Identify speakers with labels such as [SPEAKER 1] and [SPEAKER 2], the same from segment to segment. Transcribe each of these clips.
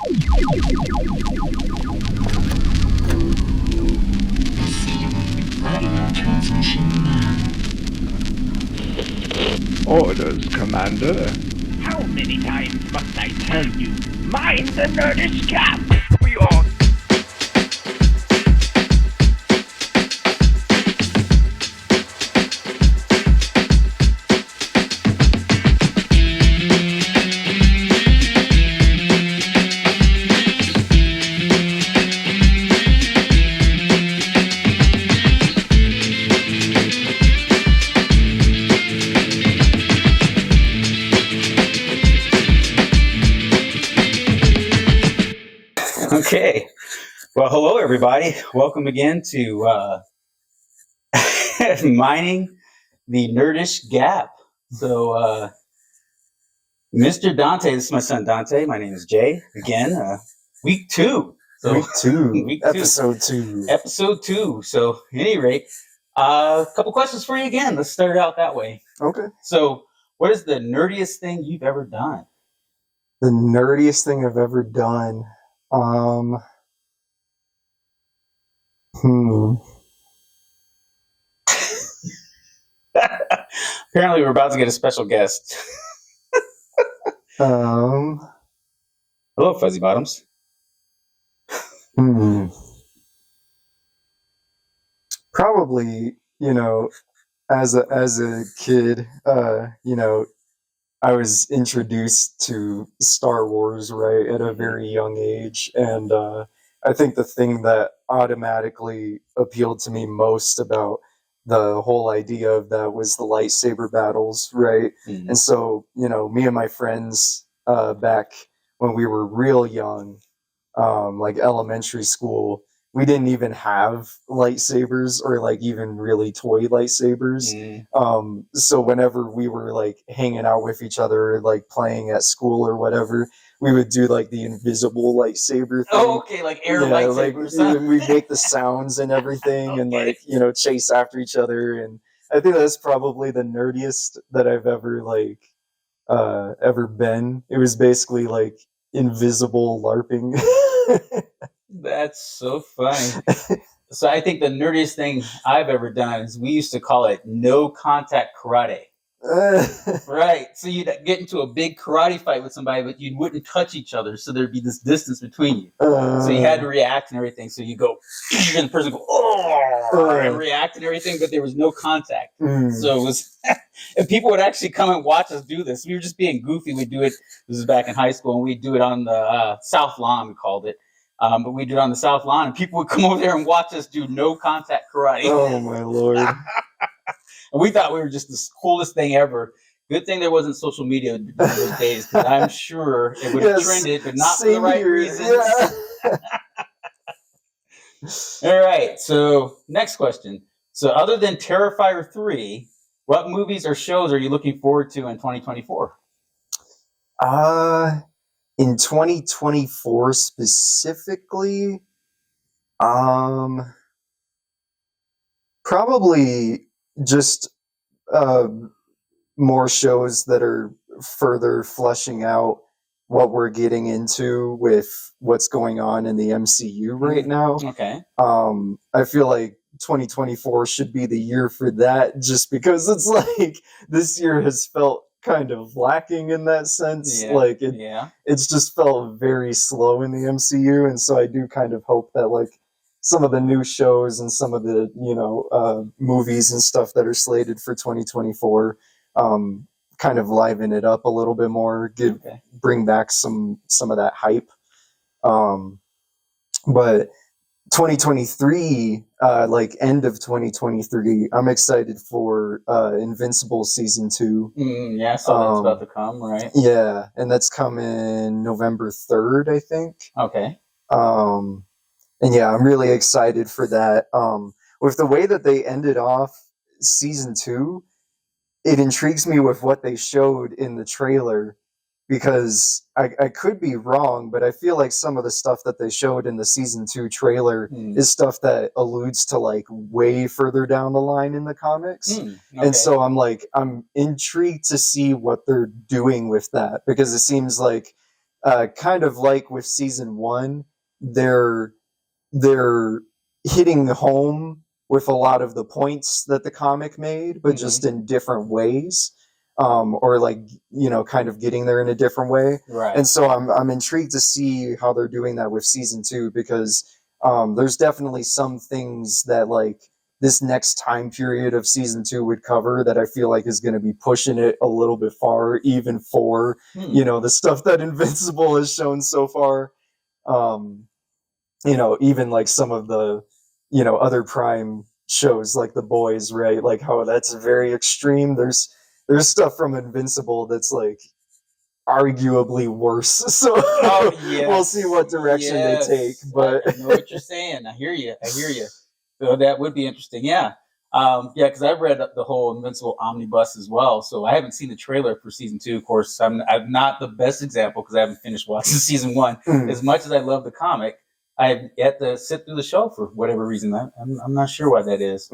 [SPEAKER 1] Orders, Commander.
[SPEAKER 2] How many times must I tell you? Mind the Nerdish Gap!
[SPEAKER 1] We are...
[SPEAKER 3] Okay. Well, hello, everybody. Welcome again to Mining the Nerdish Gap. So, Mr. Dante, this is my son Dante. My name is Jay. Again, week two. So,
[SPEAKER 4] week two.
[SPEAKER 3] Week two.
[SPEAKER 4] Episode two.
[SPEAKER 3] Episode two. So, at any rate, a couple questions for you again. Let's start it out that way.
[SPEAKER 4] Okay.
[SPEAKER 3] So, what is the nerdiest thing you've ever done?
[SPEAKER 4] The nerdiest thing I've ever done.
[SPEAKER 3] Apparently, we're about to get a special guest.
[SPEAKER 4] Hello,
[SPEAKER 3] Fuzzy Bottoms.
[SPEAKER 4] Probably, as a kid, I was introduced to Star Wars, right, at a very young age, and I think the thing that automatically appealed to me most about the whole idea of that was the lightsaber battles, right?
[SPEAKER 3] Mm-hmm.
[SPEAKER 4] And so, me and my friends back when we were real young, like elementary school, we didn't even have lightsabers or like even really toy lightsabers. So whenever we were like hanging out with each other, like playing at school or whatever, we would do like the invisible lightsaber thing.
[SPEAKER 3] Oh, okay, like air lightsabers.
[SPEAKER 4] Like, we'd make the sounds and everything, and like chase after each other. And I think that's probably the nerdiest that I've ever ever been. It was basically like invisible LARPing.
[SPEAKER 3] That's so funny. So I think the nerdiest thing I've ever done is we used to call it no contact karate. Right. So you'd get into a big karate fight with somebody, but you wouldn't touch each other. So there'd be this distance between you. So you had to react and everything. So you go, and the person go, and react and everything, but there was no contact. So it was, and people would actually come and watch us do this. We were just being goofy. We'd do it. This was back in high school, and we'd do it on the South Lawn, we called it. But we did it on the South Lawn, and people would come over there and watch us do no contact karate.
[SPEAKER 4] Oh my Lord.
[SPEAKER 3] And we thought we were just the coolest thing ever. Good thing there wasn't social media in those days, because I'm sure it would have trended, but not for the right reasons. Yeah. All right, so next question. So other than Terrifier 3, what movies or shows are you looking forward to in 2024?
[SPEAKER 4] In 2024 specifically, probably just more shows that are further fleshing out what we're getting into with what's going on in the MCU right now.
[SPEAKER 3] Okay.
[SPEAKER 4] I feel like 2024 should be the year for that, just because it's like this year has felt kind of lacking in that sense. It's just felt very slow in the MCU, and so I do kind of hope that like some of the new shows and some of the movies and stuff that are slated for 2024 kind of liven it up a little bit more, bring back some of that hype. But 2023, like end of 2023, I'm excited for Invincible season 2.
[SPEAKER 3] Yeah, so that's about to come, right?
[SPEAKER 4] Yeah, and that's coming November 3rd, I think.
[SPEAKER 3] Okay.
[SPEAKER 4] And yeah, I'm really excited for that. With the way that they ended off season 2, it intrigues me with what they showed in the trailer, because I could be wrong, but I feel like some of the stuff that they showed in the season 2 trailer is stuff that alludes to like way further down the line in the comics. Okay. And so I'm intrigued to see what they're doing with that, because it seems like kind of like with season 1, they're hitting home with a lot of the points that the comic made, but just in different ways, or like, kind of getting there in a different way.
[SPEAKER 3] Right.
[SPEAKER 4] And so I'm intrigued to see how they're doing that with season 2, because there's definitely some things that like this next time period of season 2 would cover that I feel like is going to be pushing it a little bit far, even for, the stuff that Invincible has shown so far. Even like some of the, other Prime shows like The Boys, right? Like how that's very extreme. There's stuff from Invincible that's like arguably worse. So we'll see what direction they take. But
[SPEAKER 3] I know what you're saying. I hear you. So that would be interesting. Yeah. Because I've read the whole Invincible omnibus as well. So I haven't seen the trailer for season 2. Of course, I'm not the best example because I haven't finished watching season 1. As much as I love the comic, I've yet to sit through the show for whatever reason. I'm not sure why that is.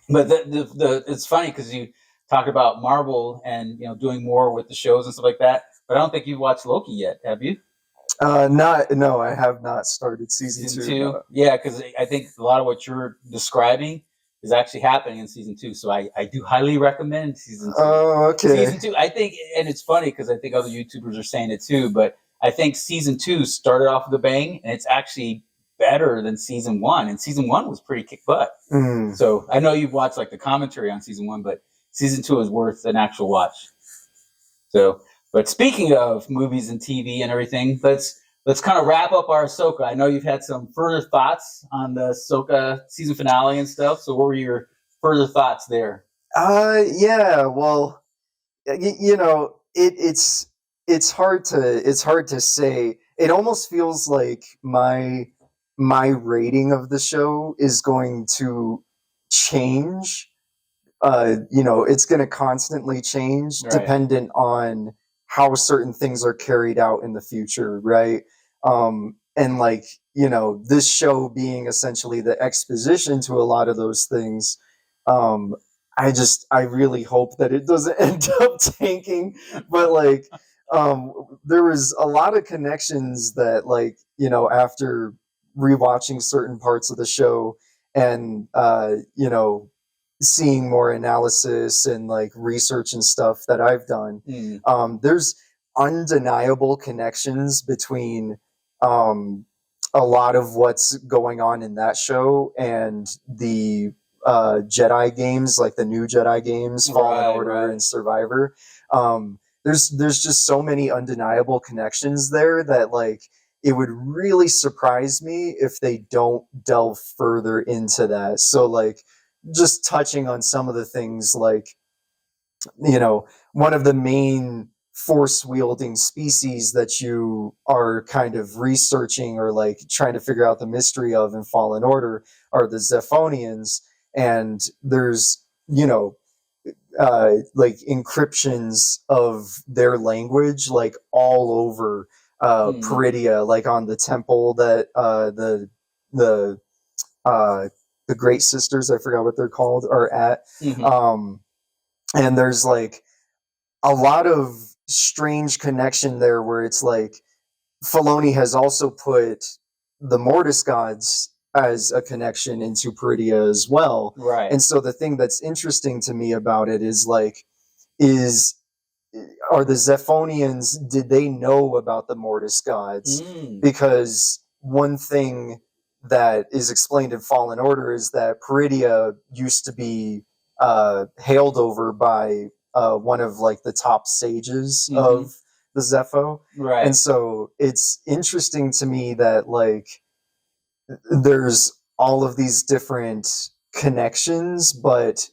[SPEAKER 3] But it's funny because you talked about Marvel and doing more with the shows and stuff like that. But I don't think you've watched Loki yet, have you?
[SPEAKER 4] No, I have not started season 2.
[SPEAKER 3] No. Yeah, because I think a lot of what you're describing is actually happening in season 2. So I do highly recommend season 2.
[SPEAKER 4] Oh, okay.
[SPEAKER 3] Season 2, I think, and it's funny because I think other YouTubers are saying it too, but I think season 2 started off with a bang, and it's actually better than season 1. And season 1 was pretty kick butt. So I know you've watched like the commentary on season 1, but season 2 is worth an actual watch. So, but speaking of movies and TV and everything, let's kind of wrap up our Ahsoka. I know you've had some further thoughts on the Ahsoka season finale and stuff. So what were your further thoughts there?
[SPEAKER 4] Yeah, well, it's hard to say. It almost feels like my rating of the show is going to change. It's going to constantly change dependent on how certain things are carried out in the future, right? And like, this show being essentially the exposition to a lot of those things, I really hope that it doesn't end up tanking. But like, there was a lot of connections that like, after rewatching certain parts of the show and, seeing more analysis and like research and stuff that I've done, there's undeniable connections between a lot of what's going on in that show and the Jedi games, like the new Jedi games, Fallen Order and Survivor. There's just so many undeniable connections there that like it would really surprise me if they don't delve further into that. So like just touching on some of the things like, one of the main force wielding species that you are kind of researching or like trying to figure out the mystery of in Fallen Order are the Zephonians. And there's, like encryptions of their language, like all over Peridia, like on the temple that the Great Sisters, I forgot what they're called, are at. And there's like a lot of strange connection there where it's like Filoni has also put the Mortis gods as a connection into Peridia as well.
[SPEAKER 3] Right.
[SPEAKER 4] And so the thing that's interesting to me about it is like, are the Zephonians, did they know about the Mortis gods? Because one thing that is explained in Fallen Order is that Peridia used to be hailed over by one of like the top sages of the Zepho.
[SPEAKER 3] Right.
[SPEAKER 4] And so it's interesting to me that like there's all of these different connections, but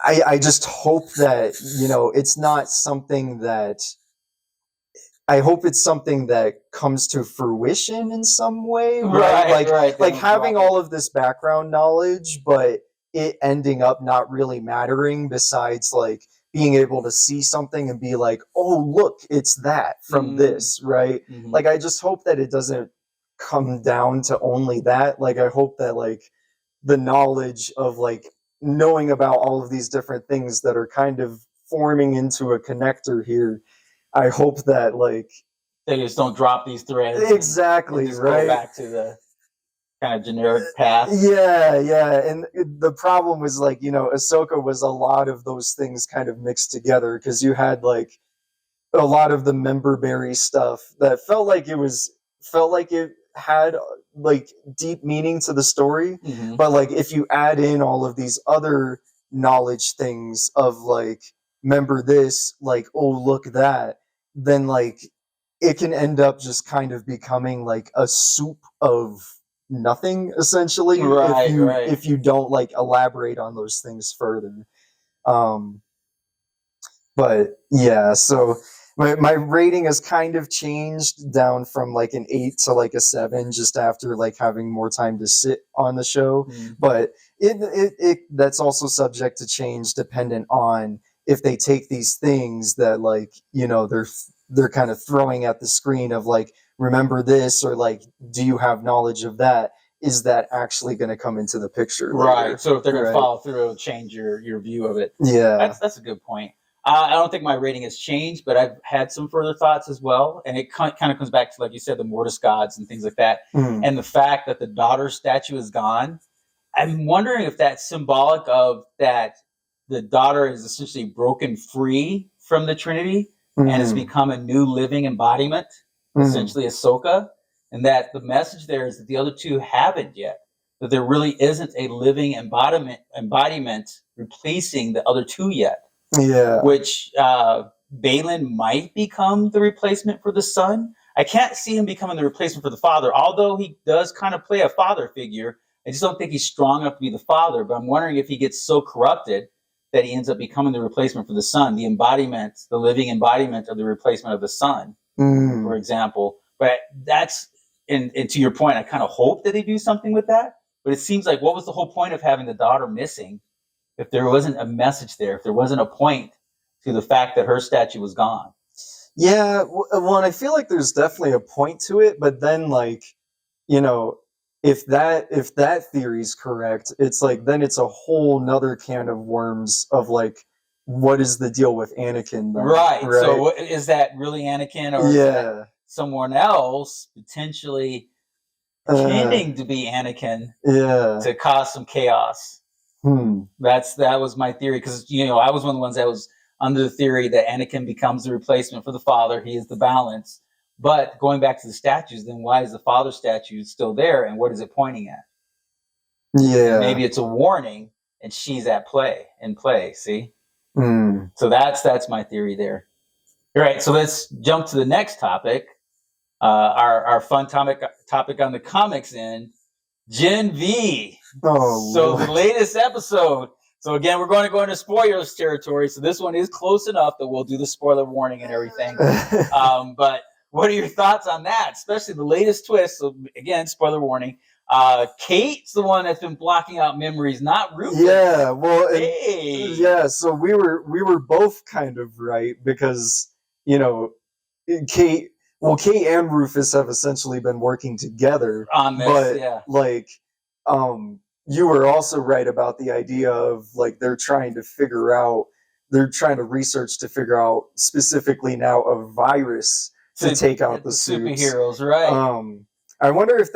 [SPEAKER 4] I just hope that, it's not something that I hope it's something that comes to fruition in some way, right? Like having all of this background knowledge, but it ending up not really mattering besides like being able to see something and be like, oh, look, it's that from this, right? Like, I just hope that it doesn't come down to only that. Like, I hope that like the knowledge of like knowing about all of these different things that are kind of forming into a connector here I hope that like
[SPEAKER 3] they just don't drop these threads.
[SPEAKER 4] Exactly,
[SPEAKER 3] and just
[SPEAKER 4] right?
[SPEAKER 3] Go back to the kind of generic path.
[SPEAKER 4] Yeah. And the problem was like, Ahsoka was a lot of those things kind of mixed together because you had like a lot of the member berry stuff that felt like it had like deep meaning to the story, but like if you add in all of these other knowledge things of like remember this, like oh look that, then like it can end up just kind of becoming like a soup of nothing essentially, if you don't like elaborate on those things further. But yeah, so my rating has kind of changed down from like an 8 to like a 7 just after like having more time to sit on the show. But it that's also subject to change dependent on if they take these things that like they're kind of throwing at the screen of like remember this, or like do you have knowledge of that, is that actually going to come into the picture later?
[SPEAKER 3] Right. So if they're going to follow through, it'll change your view of it.
[SPEAKER 4] Yeah,
[SPEAKER 3] that's a good point. I don't think my rating has changed, but I've had some further thoughts as well. And it kind of comes back to, like you said, the Mortis gods and things like that. And the fact that the daughter statue is gone. I'm wondering if that's symbolic of that the daughter is essentially broken free from the Trinity and has become a new living embodiment, essentially Ahsoka. And that the message there is that the other two haven't yet. That there really isn't a living embodiment replacing the other two yet.
[SPEAKER 4] Yeah.
[SPEAKER 3] Which Balin might become the replacement for the son. I can't see him becoming the replacement for the father, although he does kind of play a father figure. I just don't think he's strong enough to be the father. But I'm wondering if he gets so corrupted that he ends up becoming the replacement for the son, the embodiment, the living embodiment of the replacement of the son, for example. But that's, and to your point, I kind of hope that they do something with that. But it seems like, what was the whole point of having the daughter missing if there wasn't a message there, if there wasn't a point to the fact that her statue was gone?
[SPEAKER 4] Yeah, well, and I feel like there's definitely a point to it, but then like, if that theory's correct, it's like then it's a whole nother can of worms of like, what is the deal with Anakin then?
[SPEAKER 3] Right. So is that really Anakin, or is that someone else potentially pretending to be Anakin to cause some chaos? That was my theory, because I was one of the ones that was under the theory that Anakin becomes the replacement for the father. He is the balance. But going back to the statues, then why is the father statue still there, and what is it pointing at?
[SPEAKER 4] Yeah,
[SPEAKER 3] and maybe it's a warning, and she's at play. See, so that's my theory there. All right, so let's jump to the next topic. Our fun topic on the comics end, Gen V.
[SPEAKER 4] Oh,
[SPEAKER 3] so Lord. The latest episode. So again, we're going to go into spoilers territory. So this one is close enough that we'll do the spoiler warning and everything. But what are your thoughts on that? Especially the latest twist. So again, spoiler warning. Kate's the one that's been blocking out memories, not Rufus.
[SPEAKER 4] Yeah, well, so we were both kind of right, because Kate and Rufus have essentially been working together
[SPEAKER 3] on this,
[SPEAKER 4] but like you were also right about the idea of like they're trying to research to figure out specifically now a virus to take out the
[SPEAKER 3] superheroes, right?
[SPEAKER 4] I wonder if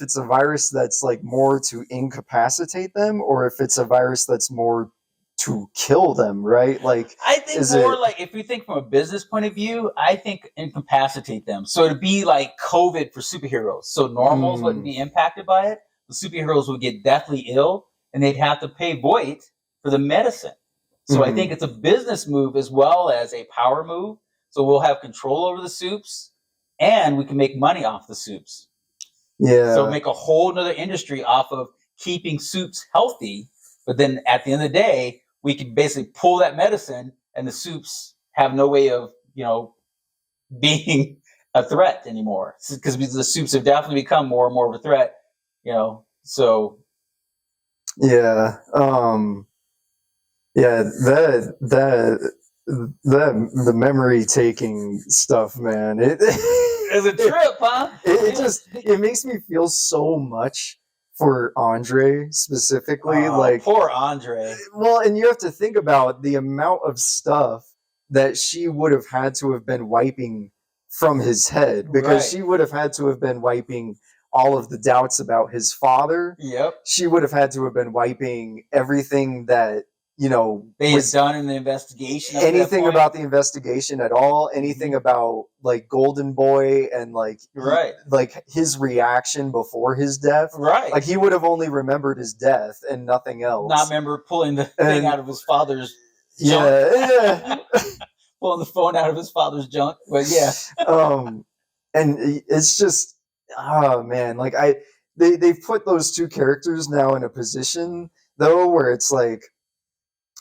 [SPEAKER 4] it's a virus that's like more to incapacitate them, or if it's a virus that's more to kill them, right? Like,
[SPEAKER 3] I think like, if we think from a business point of view, I think incapacitate them. So it'd be like COVID for superheroes. So normals wouldn't be impacted by it. The superheroes would get deathly ill, and they'd have to pay Voight for the medicine. So I think it's a business move as well as a power move. So we'll have control over the soups, and we can make money off the soups.
[SPEAKER 4] Yeah.
[SPEAKER 3] So make a whole nother industry off of keeping soups healthy. But then at the end of the day, we can basically pull that medicine, and the soups have no way of, being a threat anymore, because the soups have definitely become more and more of a threat. So
[SPEAKER 4] yeah, the memory taking stuff, man, it
[SPEAKER 3] is a trip, huh?
[SPEAKER 4] It makes me feel so much for Andre specifically. Like,
[SPEAKER 3] poor Andre.
[SPEAKER 4] Well, and you have to think about the amount of stuff that she would have had to have been wiping from his head, because
[SPEAKER 3] Right.
[SPEAKER 4] she would have had to have been wiping all of the doubts about his father.
[SPEAKER 3] Yep.
[SPEAKER 4] She would have had to have been wiping everything that, you know,
[SPEAKER 3] They had
[SPEAKER 4] was
[SPEAKER 3] done in the investigation. Up to that
[SPEAKER 4] anything
[SPEAKER 3] point.
[SPEAKER 4] about the investigation at all, anything about like Golden Boy and like
[SPEAKER 3] Right.
[SPEAKER 4] like his reaction before his death.
[SPEAKER 3] Right.
[SPEAKER 4] Like he would have only remembered his death and nothing else.
[SPEAKER 3] Not remember pulling the thing
[SPEAKER 4] And-
[SPEAKER 3] out of his father's junk.
[SPEAKER 4] yeah.
[SPEAKER 3] Pulling the phone out of his father's junk. But yeah.
[SPEAKER 4] And it's just, oh man, like they've put those two characters now in a position though where it's like,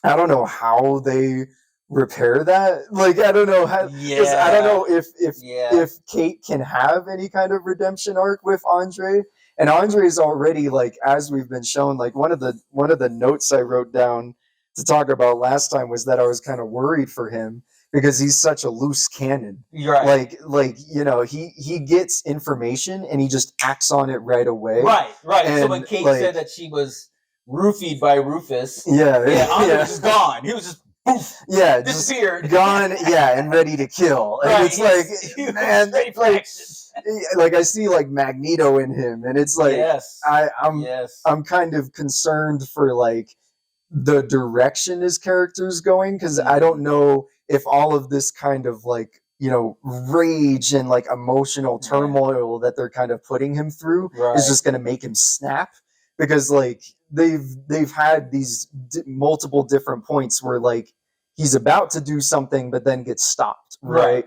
[SPEAKER 4] I don't know how they repair that. Like I don't know how, because I don't know if Kate can have any kind of redemption arc with Andre. And Andre's already, like, as we've been shown, like one of the notes I wrote down to talk about last time was that I was kind of worried for him because he's such a loose cannon.
[SPEAKER 3] Right.
[SPEAKER 4] Like you know, he gets information and he just acts on it right away.
[SPEAKER 3] Right.
[SPEAKER 4] And,
[SPEAKER 3] so when Kate
[SPEAKER 4] like,
[SPEAKER 3] said that she was roofied by Rufus,
[SPEAKER 4] yeah,
[SPEAKER 3] Andre was just gone. He was just poof,
[SPEAKER 4] yeah,
[SPEAKER 3] disappeared.
[SPEAKER 4] just gone, yeah, and ready to kill. And
[SPEAKER 3] Right.
[SPEAKER 4] it's like, man,
[SPEAKER 3] ready for
[SPEAKER 4] like,
[SPEAKER 3] action.
[SPEAKER 4] like I see like Magneto in him, and it's like
[SPEAKER 3] Yes.
[SPEAKER 4] I'm kind of concerned for like the direction his character's going, because I don't know if all of this kind of like, you know, rage and like emotional turmoil that they're kind of putting him through is just going to make him snap, because like they've had these multiple different points where like he's about to do something but then gets stopped, right?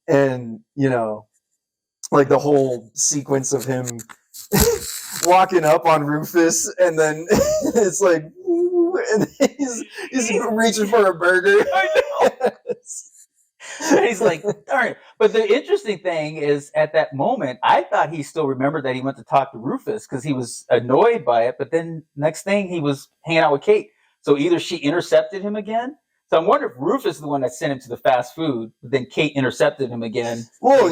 [SPEAKER 4] And you know, like the whole sequence of him walking up on Rufus, and then it's like, and he's reaching for a burger.
[SPEAKER 3] I know. And he's like, darn it. But the interesting thing is, at that moment, I thought he still remembered that he went to talk to Rufus because he was annoyed by it. But then next thing, he was hanging out with Kate. So either she intercepted him again. So I'm wondering if Rufus is the one that sent him to the fast food, but then Kate intercepted him again.
[SPEAKER 4] Well,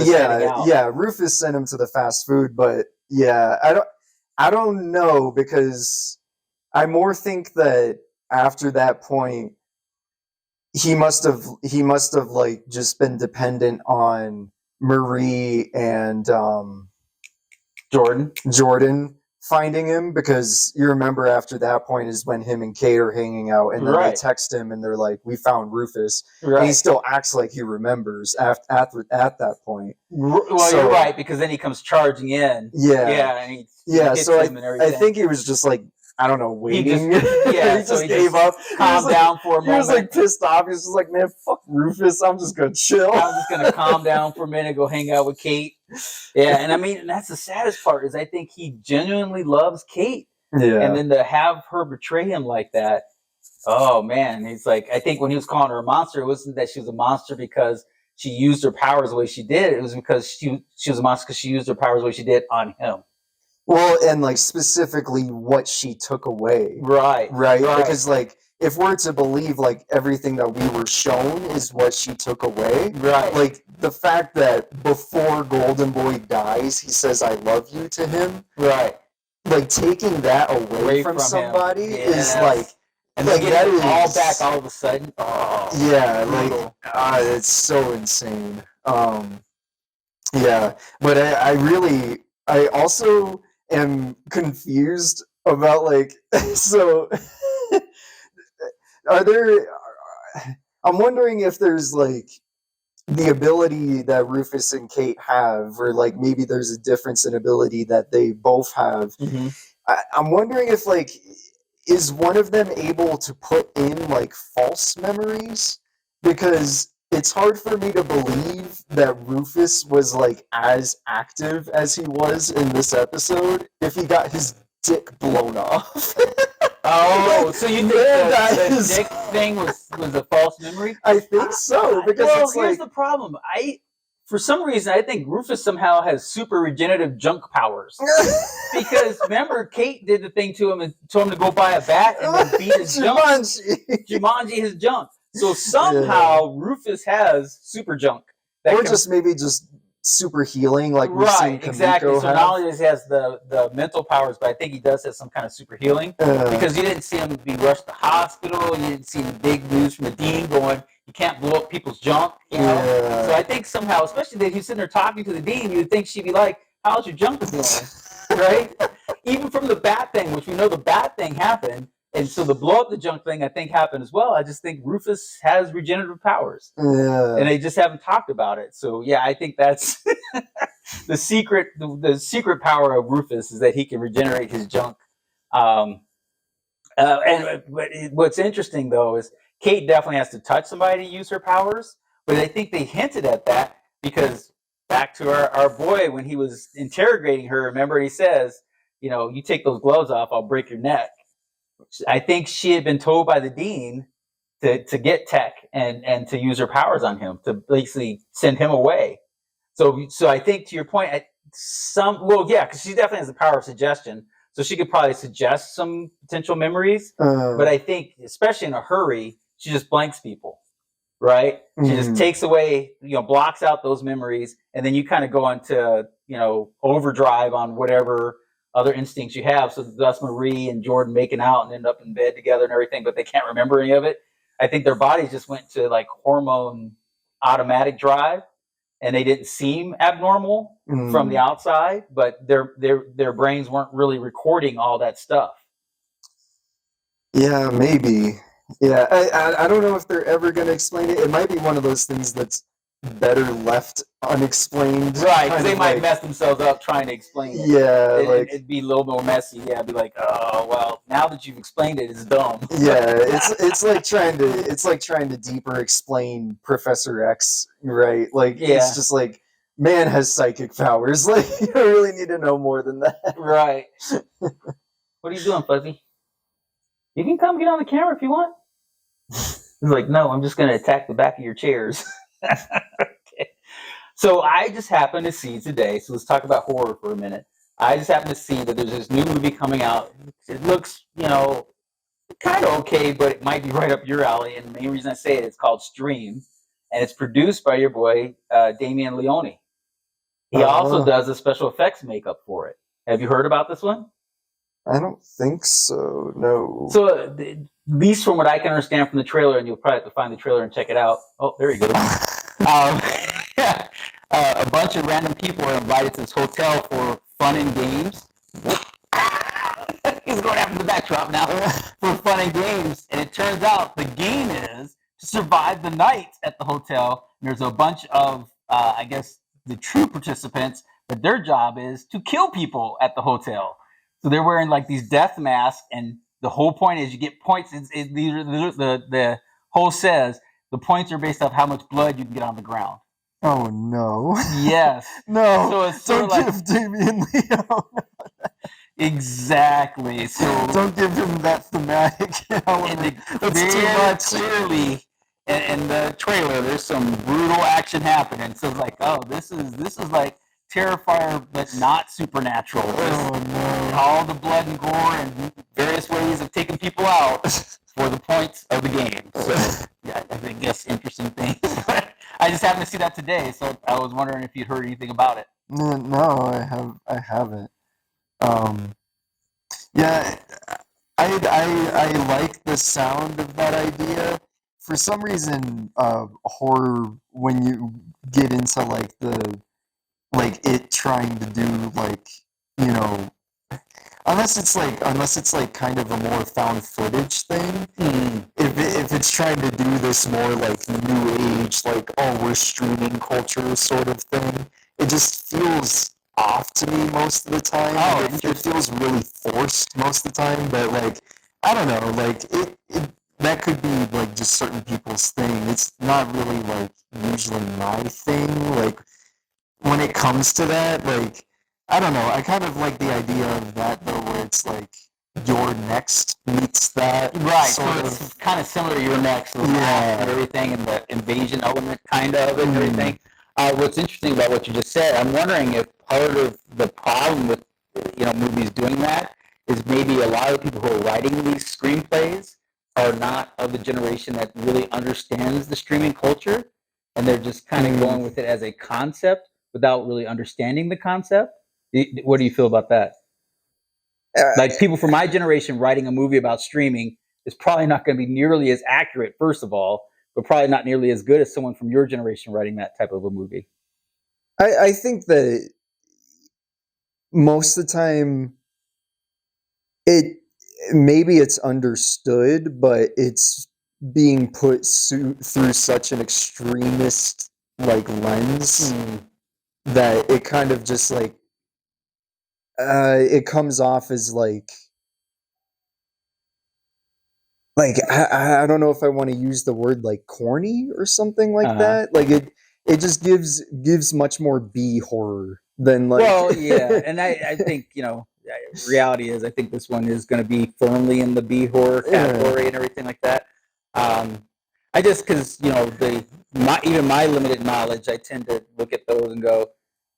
[SPEAKER 4] yeah, Rufus sent him to the fast food, but yeah, I don't know, because I more think that after that point, he must have like just been dependent on Marie and Jordan finding him, because you remember after that point is when him and Kate are hanging out, and then they text him and they're like, we found Rufus, and he still acts like he remembers at that point.
[SPEAKER 3] Well, so, you're right, because then he comes charging in. And he
[SPEAKER 4] so I think he was just like, I don't know, waiting.
[SPEAKER 3] He
[SPEAKER 4] just gave up.
[SPEAKER 3] Calmed down for a moment.
[SPEAKER 4] He was like pissed off. He was just like, man, fuck Rufus. I'm just going to chill.
[SPEAKER 3] I'm just going to calm down for a minute, go hang out with Kate. Yeah, and I mean, that's the saddest part, is I think he genuinely loves Kate.
[SPEAKER 4] Yeah.
[SPEAKER 3] And then to have her betray him like that, oh man, he's like, I think when he was calling her a monster, it wasn't that she was a monster because she used her powers the way she did. It was because she was a monster because she used her powers the way she did on him.
[SPEAKER 4] Well, and like specifically what she took away.
[SPEAKER 3] Right.
[SPEAKER 4] Because like, if we're to believe like everything that we were shown is what she took away.
[SPEAKER 3] Right.
[SPEAKER 4] Like the fact that before Golden Boy dies, he says, I love you to him.
[SPEAKER 3] Right.
[SPEAKER 4] Like taking that away from somebody is like,
[SPEAKER 3] and
[SPEAKER 4] like that is
[SPEAKER 3] all back all of a sudden. Oh,
[SPEAKER 4] yeah, like it's so insane. Yeah, but I also am confused about like, so I'm wondering if there's like the ability that Rufus and Kate have, or like maybe there's a difference in ability that they both have.
[SPEAKER 3] Mm-hmm.
[SPEAKER 4] I'm wondering if like, is one of them able to put in like false memories? Because it's hard for me to believe that Rufus was like as active as he was in this episode if he got his dick blown off.
[SPEAKER 3] Oh, so you think the dick thing was a false memory?
[SPEAKER 4] I think so, because it's
[SPEAKER 3] here's
[SPEAKER 4] like,
[SPEAKER 3] the problem. For some reason, I think Rufus somehow has super regenerative junk powers. Because remember, Kate did the thing to him and told him to go buy a bat and then beat his junk. Jumanji his junk. So somehow Rufus has super junk.
[SPEAKER 4] Or maybe just super healing, like we've seen Kamiko
[SPEAKER 3] exactly. So
[SPEAKER 4] have.
[SPEAKER 3] not only does he has the mental powers, but I think he does have some kind of super healing. Because you didn't see him be rushed to the hospital. You didn't see the big news from the dean going, you can't blow up people's junk, you know.
[SPEAKER 4] Yeah.
[SPEAKER 3] So I think somehow, especially that he's sitting there talking to the dean, you'd think she'd be like, "How's your junk doing?" Right? Even from the bat thing, which we know the bat thing happened, and so the blow up the junk thing I think happened as well. I just think Rufus has regenerative powers, and they just haven't talked about it. So yeah, I think that's the secret. The secret power of Rufus is that he can regenerate his junk. And what's interesting though is Kate definitely has to touch somebody to use her powers, but I think they hinted at that because back to our boy when he was interrogating her, remember he says, you know, you take those gloves off, I'll break your neck. I think she had been told by the dean to get Tech and to use her powers on him to basically send him away. So I think to your point, because she definitely has the power of suggestion. So she could probably suggest some potential memories, but I think, especially in a hurry, she just blanks people, right? She just takes away, blocks out those memories, and then you kind of go into, overdrive on whatever other instincts you have. So thus Marie and Jordan making out and end up in bed together and everything, but they can't remember any of it. I think their bodies just went to like hormone automatic drive. And they didn't seem abnormal from the outside, but their brains weren't really recording all that stuff.
[SPEAKER 4] Yeah, maybe. Yeah, I don't know if they're ever going to explain it. It might be one of those things that's better left unexplained.
[SPEAKER 3] Right, because they might mess themselves up trying to explain it.
[SPEAKER 4] Yeah,
[SPEAKER 3] it'd be a little more messy. Yeah, it'd be like, oh well, now that you've explained it, it's dumb.
[SPEAKER 4] Yeah, it's like trying to deeper explain Professor X, right? Like it's just like man has psychic powers. Like you don't really need to know more than that.
[SPEAKER 3] Right. What are you doing, Fuzzy? You can come get on the camera if you want. He's like, no, I'm just going to attack the back of your chairs. Okay. So I just happened to see today, so let's talk about horror for a minute. I just happened to see that there's this new movie coming out. It looks, kind of okay, but it might be right up your alley. And the main reason I say it is called Stream, and it's produced by your boy, Damian Leone. He also does the special effects makeup for it. Have you heard about this one?
[SPEAKER 4] I don't think so, no.
[SPEAKER 3] So, at least from what I can understand from the trailer, and you'll probably have to find the trailer and check it out. Oh, there you go. A bunch of random people are invited to this hotel for fun and games. He's going after the backdrop now. For fun and games. And it turns out the game is to survive the night at the hotel. And there's a bunch of, I guess, the true participants, but their job is to kill people at the hotel. So they're wearing like these death masks, and the whole point is you get points. The whole says the points are based off how much blood you can get on the ground.
[SPEAKER 4] Oh no!
[SPEAKER 3] Yes,
[SPEAKER 4] no. So don't give Damian Leone.
[SPEAKER 3] Exactly. So
[SPEAKER 4] don't give him that thematic element. That's too much.
[SPEAKER 3] Clearly, in the trailer, there's some brutal action happening. So it's like, oh, this is like Terrifier, but not supernatural.
[SPEAKER 4] Oh no!
[SPEAKER 3] All the blood and gore and various ways of taking people out for the points of the game. So yeah, I guess interesting thing. I just happened to see that today, so I was wondering if you'd heard anything about it.
[SPEAKER 4] No, I haven't. Yeah, I like the sound of that idea. For some reason, horror, when you get into like it trying to do unless it's like kind of a more found footage thing. If it's trying to do this more like new age, like we're streaming culture sort of thing, it just feels off to me most of the time. It feels really forced most of the time, but like I don't know, like it that could be like just certain people's thing. It's not really like usually my thing. Like when it comes to that, like I don't know, I kind of like the idea of that though, where it's like Your Next meets that.
[SPEAKER 3] Right, so it's kind of similar to Your Next and everything, and the invasion element kind of and everything. What's interesting about what you just said, I'm wondering if part of the problem with movies doing that is maybe a lot of people who are writing these screenplays are not of the generation that really understands the streaming culture, and they're just kind of going with it as a concept without really understanding the concept. What do you feel about that? Like people from my generation writing a movie about streaming is probably not going to be nearly as accurate, first of all, but probably not nearly as good as someone from your generation writing that type of a movie.
[SPEAKER 4] I think that most of the time maybe it's understood, but it's being put through such an extremist like lens that it kind of just like it comes off as like I don't know if I want to use the word like corny or something like that. Like it just gives much more B horror than like.
[SPEAKER 3] Well, yeah, and I think reality is I think this one is going to be firmly in the B horror category and everything like that. I just because even my limited knowledge, I tend to look at those and go,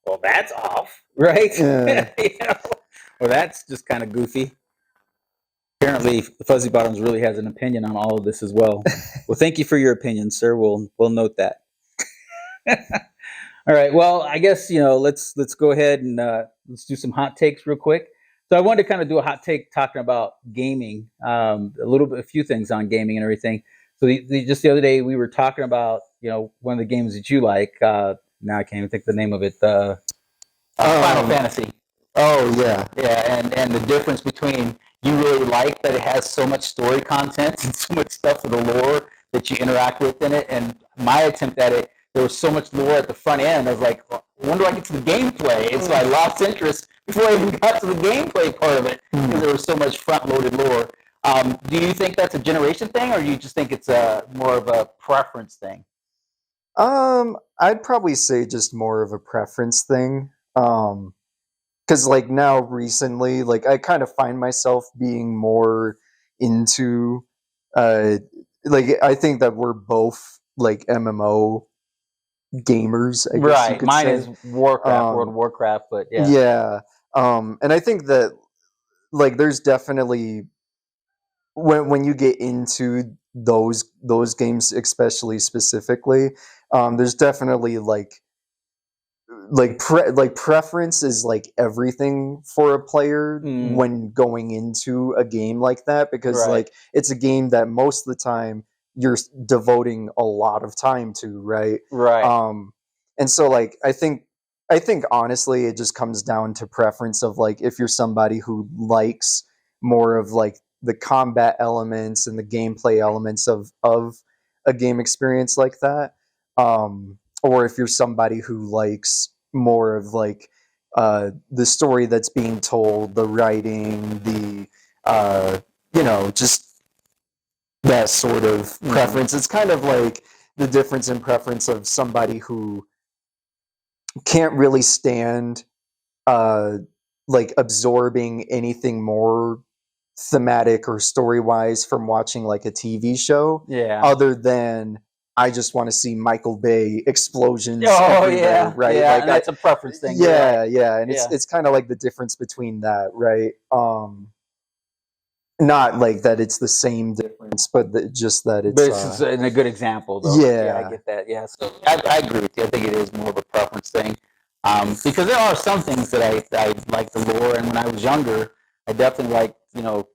[SPEAKER 3] well, that's off, right? Well, that's just kind of goofy. Apparently, Fuzzy Bottoms really has an opinion on all of this as well. Well, thank you for your opinion, sir. We'll note that. All right. Well, I guess let's go ahead and let's do some hot takes real quick. So I wanted to kind of do a hot take talking about gaming, a few things on gaming and everything. So just the other day we were talking about one of the games that you like. Now I can't even think the name of it. Final Fantasy.
[SPEAKER 4] Oh yeah,
[SPEAKER 3] yeah, and the difference between you really like that it has so much story content and so much stuff for the lore that you interact with in it, and my attempt at it, there was so much lore at the front end. I was like, when do I get to the gameplay? And so I lost interest before I even got to the gameplay part of it because there was so much front-loaded lore. Do you think that's a generation thing, or do you just think it's more of a preference thing?
[SPEAKER 4] I'd probably say just more of a preference thing. Because like now recently, like I kind of find myself being more into like I think that we're both like MMO gamers, I guess you could
[SPEAKER 3] Mine
[SPEAKER 4] say.
[SPEAKER 3] is Warcraft, World of Warcraft, but
[SPEAKER 4] yeah. And I think that like there's definitely when you get into those games, especially specifically, there's definitely like preference is like everything for a player when going into a game like that, because like it's a game that most of the time you're devoting a lot of time to, right? And so like I think honestly it just comes down to preference of like if you're somebody who likes more of like the combat elements and the gameplay elements of a game experience like that, or if you're somebody who likes more of like the story that's being told, the writing, the just that sort of preference. It's kind of like the difference in preference of somebody who can't really stand like absorbing anything more thematic or story-wise from watching like a TV show, other than I just want to see Michael Bay explosions everywhere, right?
[SPEAKER 3] Yeah,
[SPEAKER 4] like
[SPEAKER 3] and that's a preference thing.
[SPEAKER 4] Yeah, and it's kind of like the difference between that, right? Not like that it's the same difference, but just that it's.
[SPEAKER 3] But it's just a good example, though.
[SPEAKER 4] Yeah,
[SPEAKER 3] I get that. Yeah, so I agree with you. I think it is more of a preference thing, because there are some things that I like the lore, and when I was younger, I definitely liked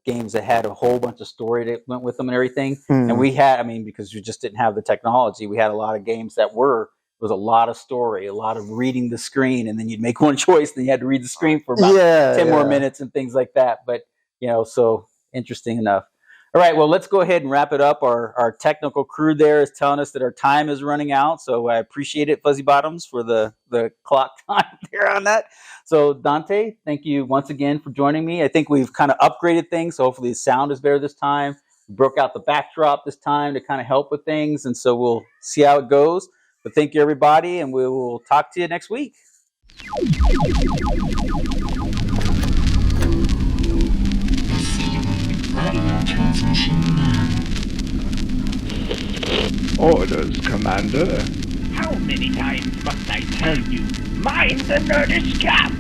[SPEAKER 3] games that had a whole bunch of story that went with them and everything. And we had, because we just didn't have the technology, we had a lot of games that was a lot of story, a lot of reading the screen, and then you'd make one choice, and you had to read the screen for about 10 more minutes and things like that. But so interesting enough. All right, well, let's go ahead and wrap it up. Our technical crew there is telling us that our time is running out, so I appreciate it, Fuzzy Bottoms, for the clock time there on that. So Dante, thank you once again for joining me. I think we've kind of upgraded things, so hopefully the sound is better this time. We broke out the backdrop this time to kind of help with things, and so we'll see how it goes. But thank you, everybody, and we will talk to you next week.
[SPEAKER 1] Orders, Commander.
[SPEAKER 2] How many times must I tell you? Mind the Nerdish Gap!